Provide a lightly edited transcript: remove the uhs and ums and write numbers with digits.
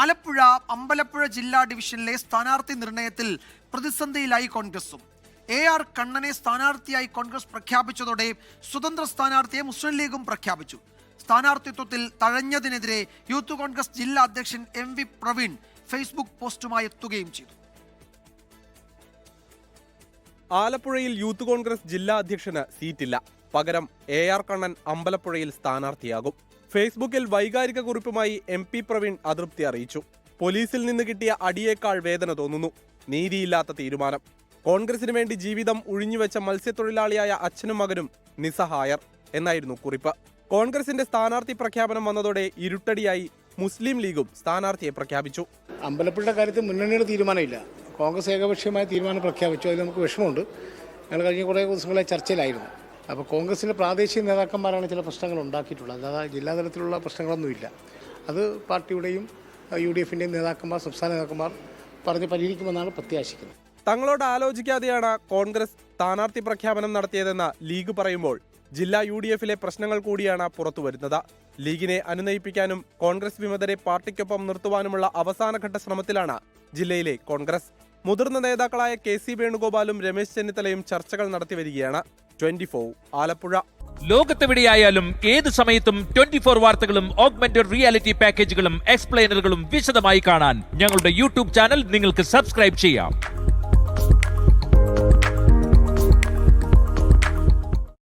ആലപ്പുഴ അമ്പലപ്പുഴ ജില്ലാ ഡിവിഷനിലെ സ്ഥാനാർത്ഥി നിർണയത്തിൽ പ്രതിസന്ധിയിലായി കോൺഗ്രസും. AR കണ്ണനെ സ്ഥാനാർത്ഥിയായി കോൺഗ്രസ് പ്രഖ്യാപിച്ചതോടെ സ്വതന്ത്ര സ്ഥാനാർത്ഥിയെ മുസ്ലിം ലീഗും പ്രഖ്യാപിച്ചു. സ്ഥാനാർത്ഥിത്വത്തിൽ തഴഞ്ഞതിനെതിരെ യൂത്ത് കോൺഗ്രസ് ജില്ലാ അധ്യക്ഷൻ MV പ്രവീൺ ഫേസ്ബുക്ക് പോസ്റ്റുമായി എത്തുകയും ചെയ്തു. ആലപ്പുഴയിൽ യൂത്ത് കോൺഗ്രസ് ജില്ലാ അധ്യക്ഷന് സീറ്റില്ല. പകരം AR കണ്ണൻ അമ്പലപ്പുഴയിൽ സ്ഥാനാർത്ഥിയാകും. ഫേസ്ബുക്കിൽ വൈകാരിക കുറിപ്പുമായി MP പ്രവീൺ അതൃപ്തി അറിയിച്ചു. പോലീസിൽ നിന്ന് കിട്ടിയ അടിയേക്കാൾ വേദന തോന്നുന്നു. നീതിയില്ലാത്ത തീരുമാനം. കോൺഗ്രസിന് വേണ്ടി ജീവിതം ഉഴിഞ്ഞുവെച്ച മത്സ്യത്തൊഴിലാളിയായ അച്ഛനും മകനും നിസ്സഹായർ എന്നായിരുന്നു കുറിപ്പ്. കോൺഗ്രസിന്റെ സ്ഥാനാർത്ഥി പ്രഖ്യാപനം വന്നതോടെ ഇരുട്ടടിയായി മുസ്ലിം ലീഗും സ്ഥാനാർത്ഥിയെ പ്രഖ്യാപിച്ചു. അമ്പലപ്പുഴയുടെ കാര്യത്തിൽ മുന്നണിയുടെ തീരുമാനമില്ല. കോൺഗ്രസ് ഏകപക്ഷീയമായ തീരുമാനം പ്രഖ്യാപിച്ചു. അതിൽ നമുക്ക് വിഷമമുണ്ട്. ഞങ്ങൾ കഴിഞ്ഞ കുറേ ദിവസങ്ങളെ ചർച്ചയിലായിരുന്നു. അപ്പോൾ കോൺഗ്രസിൻ്റെ പ്രാദേശിക നേതാക്കന്മാരാണ് ചില പ്രശ്നങ്ങൾ ഉണ്ടാക്കിയിട്ടുള്ളത്. അതായത് ജില്ലാതലത്തിലുള്ള പ്രശ്നങ്ങളൊന്നുമില്ല. അത് പാർട്ടിയുടെയും UDFിൻ്റെയും നേതാക്കന്മാർ, സംസ്ഥാന നേതാക്കന്മാർ പറഞ്ഞ് പരിഹരിക്കുമെന്നാണ് പ്രത്യാശിക്കുന്നത്. തങ്ങളോട് ആലോചിക്കാതെയാണ് കോൺഗ്രസ് സ്ഥാനാർത്ഥി പ്രഖ്യാപനം നടത്തിയതെന്ന് ലീഗ് പറയുമ്പോൾ ജില്ലാ UDFിലെ പ്രശ്നങ്ങൾ കൂടിയാണ് പുറത്തുവരുന്നത്. ലീഗിനെ അനുനയിപ്പിക്കാനും കോൺഗ്രസ് വിമതരെ പാർട്ടിക്കൊപ്പം നിർത്തുവാനുമുള്ള അവസാനഘട്ട ശ്രമത്തിലാണ് ജില്ലയിലെ കോൺഗ്രസ്. മുതിർന്ന നേതാക്കളായ KC വേണുഗോപാലും രമേശ് ചെന്നിത്തലയും ചർച്ചകൾ നടത്തിവരികയാണ്. 24 ആലപ്പുഴ. ലോകത്തെവിടെയായാലും ഏത് സമയത്തും 24 വാർത്തകളും ഓഗ്മെന്റഡ് റിയാലിറ്റി പാക്കേജുകളും എക്സ്പ്ലെയിനറുകളും വിശദമായി കാണാൻ ഞങ്ങളുടെ YouTube ചാനൽ നിങ്ങൾക്ക് സബ്സ്ക്രൈബ് ചെയ്യാം.